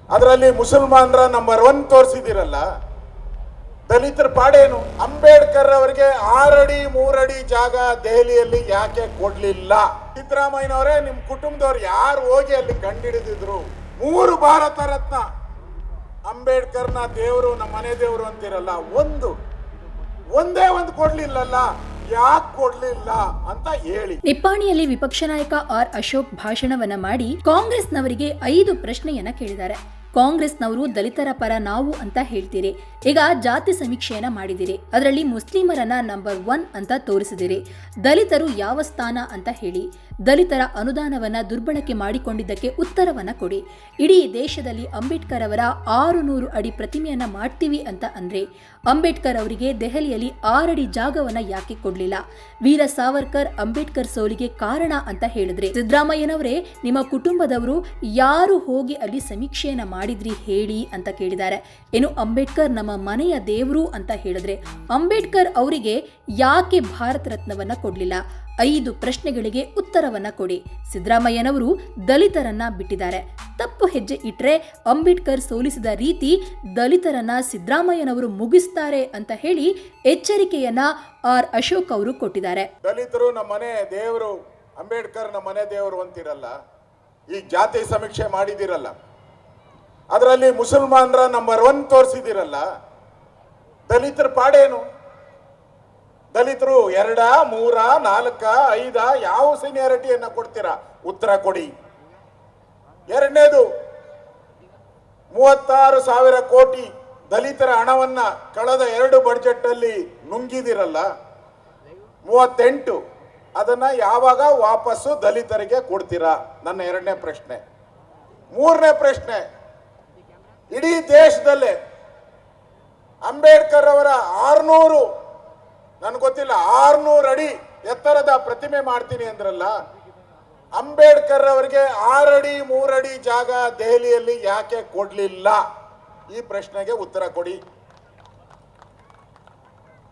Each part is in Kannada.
ಅದರಲ್ಲಿ ಮುಸಲ್ಮಾನರ ನಂಬರ್ 1 ತೋರಿಸಿದಿರಲ್ಲ. ದಲಿತರ ಪಾಡೇನು? ಅಂಬೇಡ್ಕರ್ ಅವರಿಗೆ 6 ಅಡಿ 3 ಅಡಿ ಜಾಗ ದೆಹಲಿಯಲ್ಲಿ ಯಾಕೆ ಕೊಡ್ಲಿಲ್ಲ? ಸಿದ್ದರಾಮಯ್ಯನವರೇ, ನಿಮ್ ಕುಟುಂಬದವ್ರು ಯಾರು ಹೋಗಿ ಅಲ್ಲಿ ಕಂಡಿಡಿದಿದ್ರು? 3 ಭಾರತ ರತ್ನ. ಅಂಬೇಡ್ಕರ್ನ ದೇವರು, ನಮ್ಮ ಮನೆ ದೇವರು ಅಂತಿರಲ್ಲ, ಒಂದೇ ಒಂದು ಕೊಡ್ಲಿಲ್ಲಲ್ಲ, ಯಾಕೆ ಕೊಡ್ಲಿಲ್ಲ ಅಂತ ಹೇಳಿ. ನಿಪ್ಪಾಣಿಯಲ್ಲಿ ವಿಪಕ್ಷ ನಾಯಕ ಆರ್ ಅಶೋಕ್ ಭಾಷಣವನ್ನ ಮಾಡಿ ಕಾಂಗ್ರೆಸ್ನವರಿಗೆ 5 ಪ್ರಶ್ನೆಯನ್ನ ಕೇಳಿದ್ದಾರೆ. ಕಾಂಗ್ರೆಸ್ನವರು ದಲಿತರ ಪರ ನಾವು ಅಂತ ಹೇಳ್ತೀರಿ, ಈಗ ಜಾತಿ ಸಮೀಕ್ಷೆಯನ್ನ ಮಾಡಿದಿರಿ, ಅದರಲ್ಲಿ ಮುಸ್ಲಿಮರನ್ನ ನಂಬರ್ 1 ಅಂತ ತೋರಿಸಿದಿರಿ. ದಲಿತರು ಯಾವ ಸ್ಥಾನ ಅಂತ ಹೇಳಿ. ದಲಿತರ ಅನುದಾನವನ್ನ ದುರ್ಬಳಕೆ ಮಾಡಿಕೊಂಡಿದ್ದಕ್ಕೆ ಉತ್ತರವನ್ನ ಕೊಡಿ. ಇಡೀ ದೇಶದಲ್ಲಿ ಅಂಬೇಡ್ಕರ್ ಅವರ 600 ಅಡಿ ಪ್ರತಿಮೆಯನ್ನ ಮಾಡ್ತೀವಿ ಅಂತ ಅಂದ್ರೆ ಅಂಬೇಡ್ಕರ್ ಅವರಿಗೆ ದೆಹಲಿಯಲ್ಲಿ 6 ಅಡಿ ಜಾಗವನ್ನ ಯಾಕೆ ಕೊಡ್ಲಿಲ್ಲ? ವೀರ ಸಾವರ್ಕರ್ ಅಂಬೇಡ್ಕರ್ ಸೋಲಿಗೆ ಕಾರಣ ಅಂತ ಹೇಳಿದ್ರೆ ಸಿದ್ದರಾಮಯ್ಯನವರೇ, ನಿಮ್ಮ ಕುಟುಂಬದವರು ಯಾರು ಹೋಗಿ ಅಲ್ಲಿ ಸಮೀಕ್ಷೆಯನ್ನ ಮಾಡಿದ್ರಿ ಹೇಳಿ ಅಂತ ಕೇಳಿದ್ದಾರೆ. ಏನು ಅಂಬೇಡ್ಕರ್ ನಮ್ಮ ಮನೆಯ ದೇವರು ಅಂತ ಹೇಳಿದ್ರೆ ಅಂಬೇಡ್ಕರ್ ಅವರಿಗೆ ಯಾಕೆ ಭಾರತ ರತ್ನವನ್ನ ಕೊಡ್ಲಿಲ್ಲ? 5 ಪ್ರಶ್ನೆಗಳಿಗೆ ಉತ್ತರವನ್ನ ಕೊಡಿ. ಸಿದ್ದರಾಮಯ್ಯನವರು ದಲಿತರನ್ನ ಬಿಟ್ಟಿದ್ದಾರೆ. ತಪ್ಪು ಹೆಜ್ಜೆ ಇಟ್ರೆ ಅಂಬೇಡ್ಕರ್ ಸೋಲಿಸಿದ ರೀತಿ ದಲಿತರನ್ನ ಸಿದ್ದರಾಮಯ್ಯನವರು ಮುಗಿಸ್ತಾರೆ ಅಂತ ಹೇಳಿ ಎಚ್ಚರಿಕೆಯನ್ನ ಆರ್ ಅಶೋಕ್ ಅವರು ಕೊಟ್ಟಿದ್ದಾರೆ. ದಲಿತರು ನಮ್ಮ ಮನೆ ದೇವರು, ಅಂಬೇಡ್ಕರ್ ನಮ್ಮ ಮನೆ ದೇವರು ಅಂತಿರಲ್ಲ, ಈ ಜಾತಿ ಸಮೀಕ್ಷೆ ಮಾಡಿದಿರಲ್ಲ, ಅದರಲ್ಲಿ ಮುಸಲ್ಮಾನರ ನಂಬರ್ 1 ತೋರಿಸಿದಿರಲ್ಲ. ದಲಿತರ ಪಾಡೇನು? ದಲಿತರು 2, 3, 4, 5 ಯಾವ ಸೀನಿಯಾರಿಟಿಯನ್ನ ಕೊಡ್ತೀರಾ? ಉತ್ತರ ಕೊಡಿ. ಎರಡನೇದು, 36,000 ಕೋಟಿ ದಲಿತರ ಹಣವನ್ನ ಕಳೆದ 2 ಬಜೆಟ್ ಅಲ್ಲಿ ನುಂಗಿದಿರಲ್ಲ. 38 ಅದನ್ನ ಯಾವಾಗ ವಾಪಸ್ಸು ದಲಿತರಿಗೆ ಕೊಡ್ತೀರಾ? ನನ್ನ 2ನೇ ಪ್ರಶ್ನೆ. 3ನೇ ಪ್ರಶ್ನೆ, ಇಡೀ ದೇಶದಲ್ಲೇ ಅಂಬೇಡ್ಕರ್ ಅವರ 600, ನನ್ಗೆ ಗೊತ್ತಿಲ್ಲ, 600 ಅಡಿ ಎತ್ತರದ ಪ್ರತಿಮೆ ಮಾಡ್ತೀನಿ ಅಂದ್ರಲ್ಲ, ಅಂಬೇಡ್ಕರ್ ಅವರಿಗೆ 6 ಅಡಿ 3 ಅಡಿ ಜಾಗ ದೆಹಲಿಯಲ್ಲಿ ಯಾಕೆ ಕೊಡ್ಲಿಲ್ಲ? ಈ ಪ್ರಶ್ನೆಗೆ ಉತ್ತರ ಕೊಡಿ.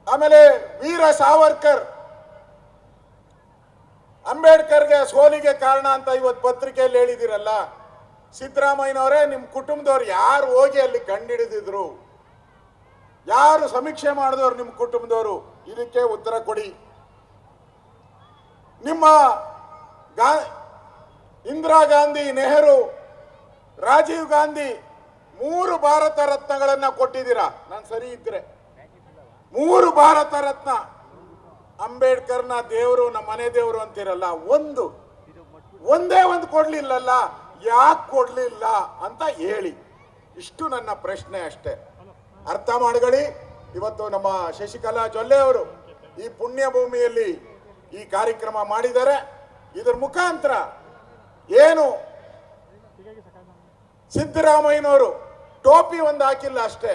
ಆಮೇಲೆ ವೀರ ಸಾವರ್ಕರ್ ಅಂಬೇಡ್ಕರ್ಗೆ ಸೋಲಿಗೆ ಕಾರಣ ಅಂತ ಇವತ್ತು ಪತ್ರಿಕೆಯಲ್ಲಿ ಹೇಳಿದಿರಲ್ಲ. ಸಿದ್ದರಾಮಯ್ಯನವರೇ, ನಿಮ್ಮ ಕುಟುಂಬದವ್ರು ಯಾರು ಹೋಗಿ ಅಲ್ಲಿ ಕಂಡಿಡಿದಿದ್ರು? ಯಾರು ಸಮೀಕ್ಷೆ ಮಾಡಿದವರು ನಿಮ್ಮ ಕುಟುಂಬದವರು? ಇದಕ್ಕೆ ಉತ್ತರ ಕೊಡಿ. ನಿಮ್ಮ ಇಂದಿರಾ ಗಾಂಧಿ, ನೆಹರು, ರಾಜೀವ್ ಗಾಂಧಿ 3 ಭಾರತ ರತ್ನಗಳನ್ನ ಕೊಟ್ಟಿದ್ದೀರಾ. ನಾನು ಸರಿ ಇದ್ರೆ 3 ಭಾರತ ರತ್ನ. ಅಂಬೇಡ್ಕರ್ನ ದೇವರು, ನಮ್ಮ ಮನೆ ದೇವರು ಅಂತಿರಲ್ಲ, ಒಂದೇ ಒಂದು ಕೊಡ್ಲಿಲ್ಲಲ್ಲ, ಯಾಕೆ ಕೊಡ್ಲಿಲ್ಲ ಅಂತ ಹೇಳಿ. ಇಷ್ಟು ನನ್ನ ಪ್ರಶ್ನೆ ಅಷ್ಟೇ. ಅರ್ಥ ಮಾಡ್ಕೊಳ್ಳಿ. ಇವತ್ತು ನಮ್ಮ ಶಶಿಕಲಾ ಜೊಲ್ಲೆ ಅವರು ಈ ಪುಣ್ಯ ಭೂಮಿಯಲ್ಲಿ ಈ ಕಾರ್ಯಕ್ರಮ ಮಾಡಿದ್ದಾರೆ. ಇದರ ಮುಖಾಂತರ ಏನು ಸಿದ್ದರಾಮಯ್ಯನವರು ಟೋಪಿ ಒಂದು ಹಾಕಿಲ್ಲ ಅಷ್ಟೇ,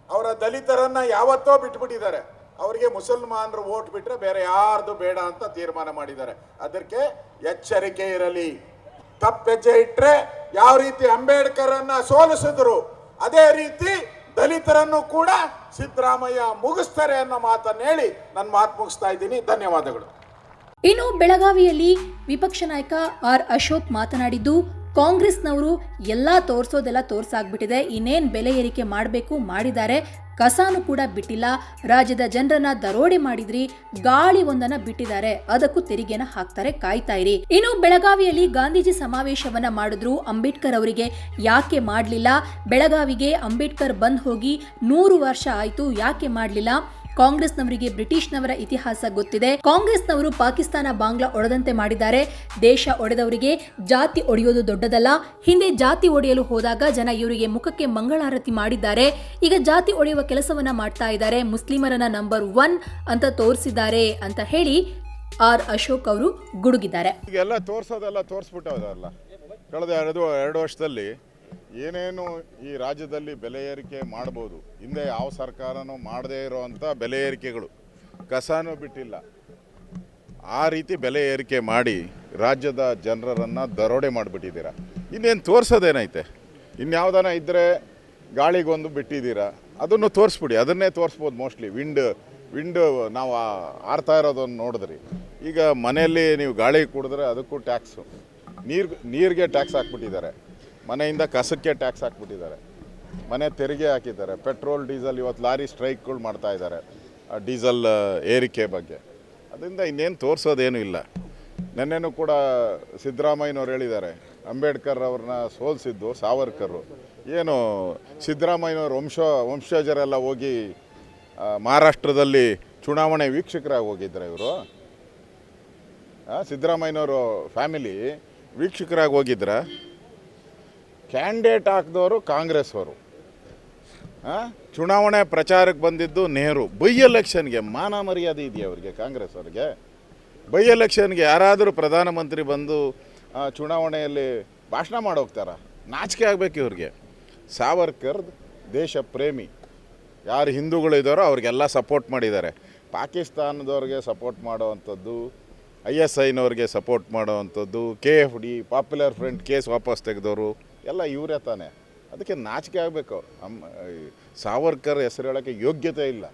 ಅವರ ದಲಿತರನ್ನ ಯಾವತ್ತೋ ಬಿಟ್ಬಿಟ್ಟಿದ್ದಾರೆ. ಅವರಿಗೆ ಮುಸಲ್ಮಾನರು ವೋಟ್ ಬಿಟ್ರೆ ಬೇರೆ ಯಾರ್ದು ಬೇಡ ಅಂತ ತೀರ್ಮಾನ ಮಾಡಿದ್ದಾರೆ. ಅದಕ್ಕೆ ಎಚ್ಚರಿಕೆ ಇರಲಿ. ತಪ್ಪೆಜ್ಜೆ ಇಟ್ರೆ ಯಾವ ರೀತಿ ಅಂಬೇಡ್ಕರ್ ಅನ್ನ ಸೋಲಿಸಿದ್ರು ಅದೇ ರೀತಿ ದಲಿತರನ್ನು ಕೂಡ ಸಿದ್ದರಾಮಯ್ಯ ಮುಗಿಸ್ತಾರೆ ಅನ್ನೋ ಮಾತನ್ನು ಹೇಳಿ ನನ್ನ ಮಾತು ಮುಗಿಸ್ತಾ ಇದ್ದೀನಿ. ಧನ್ಯವಾದಗಳು. ಇನ್ನು ಬೆಳಗಾವಿಯಲ್ಲಿ ವಿಪಕ್ಷ ನಾಯಕ ಆರ್ ಅಶೋಕ್ ಮಾತನಾಡಿದ್ದು, ಕಾಂಗ್ರೆಸ್ನವರು ಎಲ್ಲಾ ತೋರ್ಸೋದೆಲ್ಲ ತೋರ್ಸಾಗ್ಬಿಟ್ಟಿದೆ, ಇನ್ನೇನ್ ಬೆಲೆ ಏರಿಕೆ ಮಾಡಬೇಕು ಮಾಡಿದ್ದಾರೆ, ಕಸಾನು ಕೂಡ ಬಿಟ್ಟಿಲ್ಲ, ರಾಜ್ಯದ ಜನರನ್ನ ದರೋಡೆ ಮಾಡಿದ್ರಿ, ಗಾಳಿ ಒಂದನ್ನ ಬಿಟ್ಟಿದ್ದಾರೆ, ಅದಕ್ಕೂ ತೆರಿಗೆನ ಹಾಕ್ತಾರೆ, ಕಾಯ್ತಾ ಇರಿ. ಇನ್ನು ಬೆಳಗಾವಿಯಲ್ಲಿ ಗಾಂಧೀಜಿ ಸಮಾವೇಶವನ್ನ ಮಾಡಿದ್ರು, ಅಂಬೇಡ್ಕರ್ ಅವರಿಗೆ ಯಾಕೆ ಮಾಡ್ಲಿಲ್ಲ? ಬೆಳಗಾವಿಗೆ ಅಂಬೇಡ್ಕರ್ ಬಂದ್ ಹೋಗಿ 100 ವರ್ಷ ಆಯ್ತು, ಯಾಕೆ ಮಾಡ್ಲಿಲ್ಲ? ಕಾಂಗ್ರೆಸ್ನವರಿಗೆ ಬ್ರಿಟಿಷ್ನವರ ಇತಿಹಾಸ ಗೊತ್ತಿದೆ. ಕಾಂಗ್ರೆಸ್ನವರು ಪಾಕಿಸ್ತಾನ ಬಾಂಗ್ಲಾ ಒಡೆದಂತೆ ಮಾಡಿದ್ದಾರೆ. ದೇಶ ಒಡೆದವರಿಗೆ ಜಾತಿ ಒಡೆಯೋದು ದೊಡ್ಡದಲ್ಲ. ಹಿಂದೆ ಜಾತಿ ಒಡೆಯಲು ಹೋದಾಗ ಜನ ಇವರಿಗೆ ಮುಖಕ್ಕೆ ಮಂಗಳಾರತಿ ಮಾಡಿದ್ದಾರೆ. ಈಗ ಜಾತಿ ಒಡೆಯುವ ಕೆಲಸವನ್ನ ಮಾಡ್ತಾ ಇದ್ದಾರೆ. ಮುಸ್ಲಿಮರನ್ನ ನಂಬರ್ 1 ಅಂತ ತೋರಿಸಿದ್ದಾರೆ ಅಂತ ಹೇಳಿ ಆರ್ ಅಶೋಕ್ ಅವರು ಗುಡುಗಿದ್ದಾರೆ. ಈಗೆಲ್ಲ ತೋರಿಸೋದೆಲ್ಲ ತೋರಿಸ್ಬಿಟ್ಟವರಲ್ಲ. ಕಳೆದ 2 ವರ್ಷದಲ್ಲಿ ಏನೇನು ಈ ರಾಜ್ಯದಲ್ಲಿ ಬೆಲೆ ಏರಿಕೆ ಮಾಡ್ಬೋದು, ಹಿಂದೆ ಯಾವ ಸರ್ಕಾರನೂ ಮಾಡದೇ ಇರೋವಂಥ ಬೆಲೆ ಏರಿಕೆಗಳು, ಕಸಾನೂ ಬಿಟ್ಟಿಲ್ಲ. ಆ ರೀತಿ ಬೆಲೆ ಏರಿಕೆ ಮಾಡಿ ರಾಜ್ಯದ ಜನರನ್ನು ದರೋಡೆ ಮಾಡಿಬಿಟ್ಟಿದ್ದೀರಾ. ಇನ್ನೇನು ತೋರಿಸೋದೇನೈತೆ? ಇನ್ಯಾವುದನ ಇದ್ದರೆ ಗಾಳಿಗೊಂದು ಬಿಟ್ಟಿದ್ದೀರಾ, ಅದನ್ನು ತೋರಿಸ್ಬಿಡಿ. ಅದನ್ನೇ ತೋರಿಸ್ಬೋದು. ಮೋಸ್ಟ್ಲಿ ವಿಂಡ್ ನಾವು ಆರ್ತಾ ಇರೋದನ್ನು ನೋಡಿದ್ರಿ. ಈಗ ಮನೆಯಲ್ಲಿ ನೀವು ಗಾಳಿ ಕುಡಿದ್ರೆ ಅದಕ್ಕೂ ಟ್ಯಾಕ್ಸು, ನೀರಿಗೆ ಟ್ಯಾಕ್ಸ್ ಹಾಕ್ಬಿಟ್ಟಿದ್ದಾರೆ. ಮನೆಯಿಂದ ಕಸಕ್ಕೆ ಟ್ಯಾಕ್ಸ್ ಹಾಕ್ಬಿಟ್ಟಿದ್ದಾರೆ, ಮನೆ ತೆರಿಗೆ ಹಾಕಿದ್ದಾರೆ, ಪೆಟ್ರೋಲ್ ಡೀಸೆಲ್ ಇವತ್ತು ಲಾರಿ ಸ್ಟ್ರೈಕ್ಗಳು ಮಾಡ್ತಾ ಇದ್ದಾರೆ ಡೀಸೆಲ್ ಏರಿಕೆ ಬಗ್ಗೆ. ಅದರಿಂದ ಇನ್ನೇನು ತೋರಿಸೋದೇನೂ ಇಲ್ಲ. ನೆನ್ನೆನೂ ಕೂಡ ಸಿದ್ದರಾಮಯ್ಯನವ್ರು ಹೇಳಿದ್ದಾರೆ, ಅಂಬೇಡ್ಕರ್ ಅವ್ರನ್ನ ಸೋಲಿಸಿದ್ದು ಸಾವರ್ಕರು. ಏನು ಸಿದ್ದರಾಮಯ್ಯನವ್ರ ವಂಶಜರೆಲ್ಲ ಹೋಗಿ ಮಹಾರಾಷ್ಟ್ರದಲ್ಲಿ ಚುನಾವಣೆ ವೀಕ್ಷಕರಾಗಿ ಹೋಗಿದ್ದಾರೆ ಇವರು. ಸಿದ್ದರಾಮಯ್ಯನವರು ಫ್ಯಾಮಿಲಿ ವೀಕ್ಷಕರಾಗಿ ಹೋಗಿದ್ರ? ಕ್ಯಾಂಡಿಡೇಟ್ ಹಾಕಿದವರು ಕಾಂಗ್ರೆಸ್ ಅವರು. ಚುನಾವಣೆ ಪ್ರಚಾರಕ್ಕೆ ಬಂದಿದ್ದು ನೆಹರು. ಬೈ ಎಲೆಕ್ಷನ್ಗೆ ಮಾನ ಮರ್ಯಾದೆ ಇದೆಯಾ ಅವರಿಗೆ, ಕಾಂಗ್ರೆಸ್ ಅವರಿಗೆ? ಬೈ ಎಲೆಕ್ಷನ್ಗೆ ಯಾರಾದರೂ ಪ್ರಧಾನಮಂತ್ರಿ ಬಂದು ಚುನಾವಣೆಯಲ್ಲಿ ಭಾಷಣ ಮಾಡೋಗ್ತಾರ? ನಾಚಿಕೆ ಆಗಬೇಕು ಇವ್ರಿಗೆ. ಸಾವರ್ಕರ್ ದೇಶ ಪ್ರೇಮಿ, ಯಾರು ಹಿಂದೂಗಳಿದ್ದಾರೋ ಅವ್ರಿಗೆಲ್ಲ ಸಪೋರ್ಟ್ ಮಾಡಿದ್ದಾರೆ. ಪಾಕಿಸ್ತಾನದವ್ರಿಗೆ ಸಪೋರ್ಟ್ ಮಾಡೋವಂಥದ್ದು, ISIನವ್ರಿಗೆ ಸಪೋರ್ಟ್ ಮಾಡೋವಂಥದ್ದು, KFD ಪಾಪ್ಯುಲರ್ ಫ್ರಂಟ್ ಕೇಸ್ ವಾಪಸ್ ತೆಗೆದವರು ಎಲ್ಲ ಇವರೇ ತಾನೆ. ಅದಕ್ಕೆ ನಾಚಿಕೆ ಆಗಬೇಕು. ಸಾವರ್ಕರ್ ಹೆಸರು ಹೇಳೋಕ್ಕೆ ಯೋಗ್ಯತೆ ಇಲ್ಲ.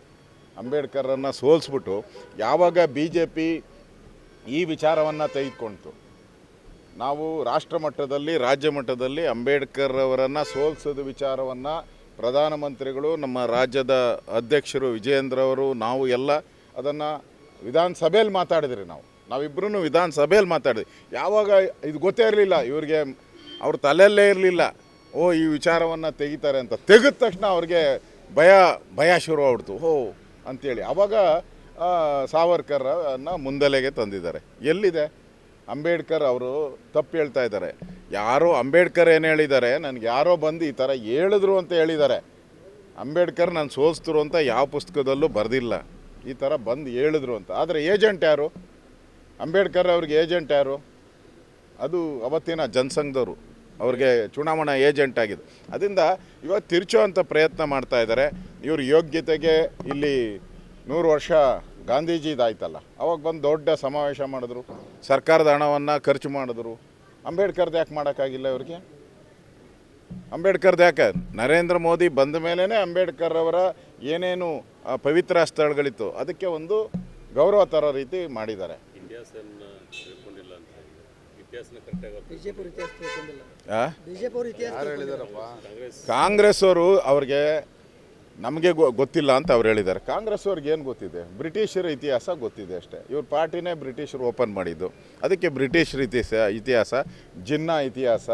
ಅಂಬೇಡ್ಕರನ್ನು ಸೋಲಿಸ್ಬಿಟ್ಟು ಯಾವಾಗ BJP ಈ ವಿಚಾರವನ್ನು ತೆಗೆದುಕೊಳ್ತು, ನಾವು ರಾಷ್ಟ್ರ ಮಟ್ಟದಲ್ಲಿ ರಾಜ್ಯ ಮಟ್ಟದಲ್ಲಿ ಅಂಬೇಡ್ಕರ್ ಅವರನ್ನು ಸೋಲಿಸೋದು ವಿಚಾರವನ್ನು ಪ್ರಧಾನಮಂತ್ರಿಗಳು, ನಮ್ಮ ರಾಜ್ಯದ ಅಧ್ಯಕ್ಷರು ವಿಜಯೇಂದ್ರ ಅವರು, ನಾವು ಎಲ್ಲ ಅದನ್ನು ವಿಧಾನಸಭೆಯಲ್ಲಿ ಮಾತಾಡಿದ್ರಿ. ನಾವಿಬ್ಬರೂ ವಿಧಾನಸಭೆಯಲ್ಲಿ ಮಾತಾಡಿದ್ವಿ. ಯಾವಾಗ ಇದು ಗೊತ್ತೇ ಇರಲಿಲ್ಲ ಇವ್ರಿಗೆ, ಅವ್ರ ತಲೆಯಲ್ಲೇ ಇರಲಿಲ್ಲ ಈ ವಿಚಾರವನ್ನು ತೆಗಿತಾರೆ ಅಂತ. ತೆಗೆದ ತಕ್ಷಣ ಅವ್ರಿಗೆ ಭಯ ಶುರು ಆಗ್ಬಿಡ್ತು ಅಂಥೇಳಿ. ಆವಾಗ ಸಾವರ್ಕರನ್ನು ಮುಂದಲೆಗೆ ತಂದಿದ್ದಾರೆ. ಎಲ್ಲಿದೆ ಅಂಬೇಡ್ಕರ್? ಅವರು ತಪ್ಪು ಹೇಳ್ತಾ ಇದ್ದಾರೆ. ಯಾರೋ ಅಂಬೇಡ್ಕರ್ ಏನು ಹೇಳಿದ್ದಾರೆ, ನನಗೆ ಯಾರೋ ಬಂದು ಈ ಥರ ಹೇಳಿದ್ರು ಅಂತ ಹೇಳಿದ್ದಾರೆ. ಅಂಬೇಡ್ಕರ್ ನಾನು ಸೋಲಿಸಿದ್ರು ಅಂತ ಯಾವ ಪುಸ್ತಕದಲ್ಲೂ ಬರೆದಿಲ್ಲ. ಈ ಥರ ಬಂದು ಹೇಳಿದ್ರು ಅಂತ. ಆದರೆ ಏಜೆಂಟ್ ಯಾರು? ಅಂಬೇಡ್ಕರ್ ಅವ್ರಿಗೆ ಏಜೆಂಟ್ ಯಾರು? ಅದು ಅವತ್ತಿನ ಜನಸಂಘದವರು ಅವ್ರಿಗೆ ಚುನಾವಣಾ ಏಜೆಂಟ್ ಆಗಿದೆ. ಅದರಿಂದ ಇವಾಗ ತಿರ್ಚುವಂಥ ಪ್ರಯತ್ನ ಮಾಡ್ತಾ ಇದ್ದಾರೆ. ಇವ್ರ ಯೋಗ್ಯತೆಗೆ ಇಲ್ಲಿ 100 ವರ್ಷ ಗಾಂಧೀಜಿದಾಯ್ತಲ್ಲ, ಅವಾಗ ಬಂದು ದೊಡ್ಡ ಸಮಾವೇಶ ಮಾಡಿದ್ರು, ಸರ್ಕಾರದ ಹಣವನ್ನು ಖರ್ಚು ಮಾಡಿದ್ರು. ಅಂಬೇಡ್ಕರ್ದು ಯಾಕೆ ಮಾಡೋಕ್ಕಾಗಿಲ್ಲ ಇವ್ರಿಗೆ? ಅಂಬೇಡ್ಕರ್ದು ಯಾಕೆ? ನರೇಂದ್ರ ಮೋದಿ ಬಂದ ಮೇಲೇ ಅಂಬೇಡ್ಕರ್ ಅವರ ಏನೇನು ಪವಿತ್ರ ಸ್ಥಳಗಳಿತ್ತು ಅದಕ್ಕೆ ಒಂದು ಗೌರವ ತರೋ ರೀತಿ ಮಾಡಿದ್ದಾರೆ. ಕಾಂಗ್ರೆಸ್ ಅವರು ಅವ್ರಿಗೆ ನಮಗೆ ಗೊತ್ತಿಲ್ಲ ಅಂತ ಅವ್ರು ಹೇಳಿದ್ದಾರೆ. ಕಾಂಗ್ರೆಸ್ ಅವ್ರಿಗೆ ಏನು ಗೊತ್ತಿದೆ? ಬ್ರಿಟಿಷರ ಇತಿಹಾಸ ಗೊತ್ತಿದೆ ಅಷ್ಟೇ. ಇವ್ರ ಪಾರ್ಟಿನೇ ಬ್ರಿಟಿಷರು ಓಪನ್ ಮಾಡಿದ್ದು. ಅದಕ್ಕೆ ಬ್ರಿಟಿಷರ ಇತಿಹಾಸ, ಜಿನ್ನಾ ಇತಿಹಾಸ,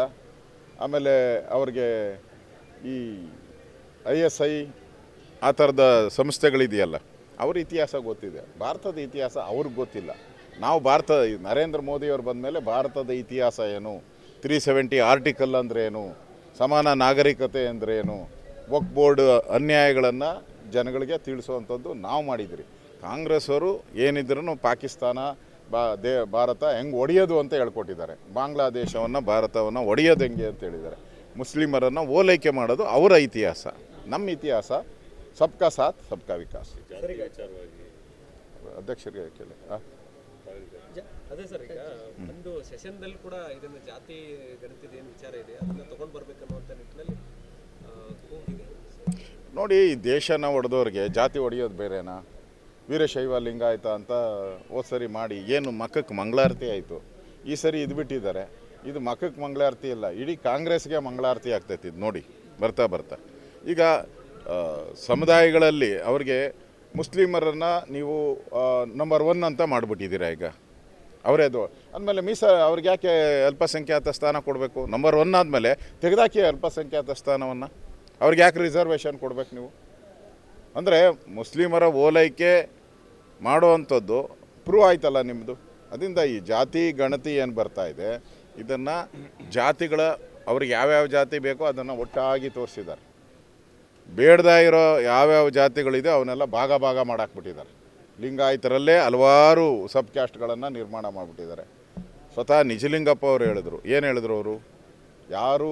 ಆಮೇಲೆ ಅವ್ರಿಗೆ ಈ ISI ಆ ಥರದ ಸಂಸ್ಥೆಗಳಿದೆಯಲ್ಲ ಅವ್ರ ಇತಿಹಾಸ ಗೊತ್ತಿದೆ. ಭಾರತದ ಇತಿಹಾಸ ಅವ್ರಿಗೆ ಗೊತ್ತಿಲ್ಲ. ನಾವು ನರೇಂದ್ರ ಮೋದಿಯವರು ಬಂದ ಮೇಲೆ ಭಾರತದ ಇತಿಹಾಸ ಏನು, 370 ಆರ್ಟಿಕಲ್ ಅಂದ್ರೇನು, ಸಮಾನ ನಾಗರಿಕತೆ ಅಂದ್ರೇನು, ವಕ್ಫ್ ಬೋರ್ಡ್ ಅನ್ಯಾಯಗಳನ್ನು ಜನಗಳಿಗೆ ತಿಳಿಸುವಂಥದ್ದು ನಾವು ಮಾಡಿದ್ರಿ. ಕಾಂಗ್ರೆಸ್ ಅವರು ಏನಿದ್ರೂ ಪಾಕಿಸ್ತಾನ ಭಾರತ ಹೆಂಗೆ ಒಡೆಯೋದು ಅಂತ ಹೇಳ್ಕೊಟ್ಟಿದ್ದಾರೆ. ಬಾಂಗ್ಲಾದೇಶವನ್ನು ಭಾರತವನ್ನು ಒಡೆಯೋದು ಹೆಂಗೆ ಅಂತ ಹೇಳಿದ್ದಾರೆ. ಮುಸ್ಲಿಮರನ್ನು ಓಲೈಕೆ ಮಾಡೋದು ಅವರ ಇತಿಹಾಸ. ನಮ್ಮ ಇತಿಹಾಸ ಸಬ್ಕಾ ಸಾಥ್ ಸಬ್ಕಾ ವಿಕಾಸ್. ಅಧ್ಯಕ್ಷರಿಗೆ ಕೇಳಿ. ಅದೇ ಸರ್, ಈಗ ಒಂದು ಸೆಷನ್ದಲ್ಲಿ ಕೂಡ ಇದನ್ನ ಜಾತಿ ಗಣಿತದ ಏನು ವಿಚಾರ ಇದೆ ಅದನ್ನ ತಗೊಂಡು ಬರ್ಬೇಕನ್ನುವಂಥ ನಿಟ್ಟಿನಲ್ಲಿ ಕೂಗಿದೆ. ನೋಡಿ, ಈ ದೇಶನ ಒಡೆದವ್ರಿಗೆ ಜಾತಿ ಒಡೆಯೋದು ಬೇರೆನಾ? ವೀರಶೈವ ಲಿಂಗಾಯತ ಅಂತ ಹೋದ ಸರಿ ಮಾಡಿ ಏನು ಮಕ್ಕಕ್ಕೆ ಮಂಗಳಾರತಿ ಆಯಿತು. ಈ ಸರಿ ಇದು ಬಿಟ್ಟಿದ್ದಾರೆ. ಇದು ಮಕ್ಕಕ್ಕೆ ಮಂಗಳಾರತಿ ಇಲ್ಲ, ಇಡೀ ಕಾಂಗ್ರೆಸ್ಗೆ ಮಂಗಳಾರತಿ ಆಗ್ತೈತಿ. ಇದು ನೋಡಿ ಬರ್ತಾ ಈಗ ಸಮುದಾಯಗಳಲ್ಲಿ ಅವ್ರಿಗೆ ಮುಸ್ಲಿಮರನ್ನು ನೀವು ನಂಬರ್ 1 ಅಂತ ಮಾಡಿಬಿಟ್ಟಿದ್ದೀರಾ. ಈಗ ಅವರೇದು ಅಂದಮೇಲೆ ಅವ್ರಿಗೆ ಯಾಕೆ ಅಲ್ಪಸಂಖ್ಯಾತ ಸ್ಥಾನ ಕೊಡಬೇಕು? ನಂಬರ್ 1 ಆದಮೇಲೆ ತೆಗೆದಾಕಿ ಅಲ್ಪಸಂಖ್ಯಾತ ಸ್ಥಾನವನ್ನು. ಅವ್ರಿಗೆ ಯಾಕೆ ರಿಸರ್ವೇಷನ್ ಕೊಡಬೇಕು ನೀವು? ಅಂದರೆ ಮುಸ್ಲಿಮರ ಓಲೈಕೆ ಮಾಡುವಂಥದ್ದು ಪ್ರೂವ್ ಆಯ್ತಲ್ಲ ನಿಮ್ಮದು. ಅದರಿಂದ ಈ ಜಾತಿ ಗಣತಿ ಏನು ಬರ್ತಾ ಇದೆ, ಇದನ್ನು ಜಾತಿಗಳ ಅವ್ರಿಗೆ ಯಾವ್ಯಾವ ಜಾತಿ ಬೇಕೋ ಅದನ್ನು ಒಟ್ಟಾಗಿ ತೋರಿಸಿದ್ದಾರೆ. ಬೇಡದ ಇರೋ ಯಾವ್ಯಾವ ಜಾತಿಗಳಿದೆ ಅವನ್ನೆಲ್ಲ ಭಾಗ ಮಾಡಾಕ್ಬಿಟ್ಟಿದ್ದಾರೆ. ಲಿಂಗಾಯತರಲ್ಲೇ ಹಲವಾರು ಸಬ್ ಕ್ಯಾಸ್ಟ್ಗಳನ್ನು ನಿರ್ಮಾಣ ಮಾಡಿಬಿಟ್ಟಿದ್ದಾರೆ. ಸ್ವತಃ ನಿಜಲಿಂಗಪ್ಪ ಅವರು ಹೇಳಿದ್ರು. ಏನು ಹೇಳಿದ್ರು ಅವರು? ಯಾರು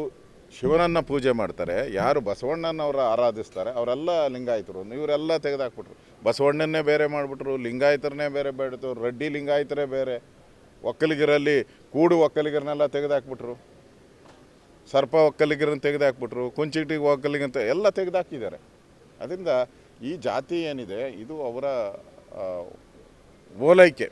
ಶಿವನನ್ನು ಪೂಜೆ ಮಾಡ್ತಾರೆ, ಯಾರು ಬಸವಣ್ಣನವರ ಆರಾಧಿಸ್ತಾರೆ ಅವರೆಲ್ಲ ಲಿಂಗಾಯತರು. ಇವರೆಲ್ಲ ತೆಗೆದಾಕ್ಬಿಟ್ರು. ಬಸವಣ್ಣನ್ನೇ ಬೇರೆ ಮಾಡಿಬಿಟ್ರು, ಲಿಂಗಾಯತರನ್ನೇ ಬೇರೆ ಬೇಡ್ತು, ರೆಡ್ಡಿ ಲಿಂಗಾಯತರೇ ಬೇರೆ, ಒಕ್ಕಲಿಗರಲ್ಲಿ ಕೂಡು ಒಕ್ಕಲಿಗರನ್ನೆಲ್ಲ ತೆಗೆದಾಕ್ಬಿಟ್ರು, ಸರ್ಪ ಒಕ್ಕಲಿಗರನ್ನು ತೆಗೆದಾಕ್ಬಿಟ್ರು, ಕುಂಚಿಟಿಗೆ ಒಕ್ಕಲಿಗಂತ ಎಲ್ಲ ತೆಗೆದಾಕಿದ್ದಾರೆ. ಅದರಿಂದ ಈ ಜಾತಿ ಏನಿದೆ ಇದು ಅವರ ಓಲೈಕೆ.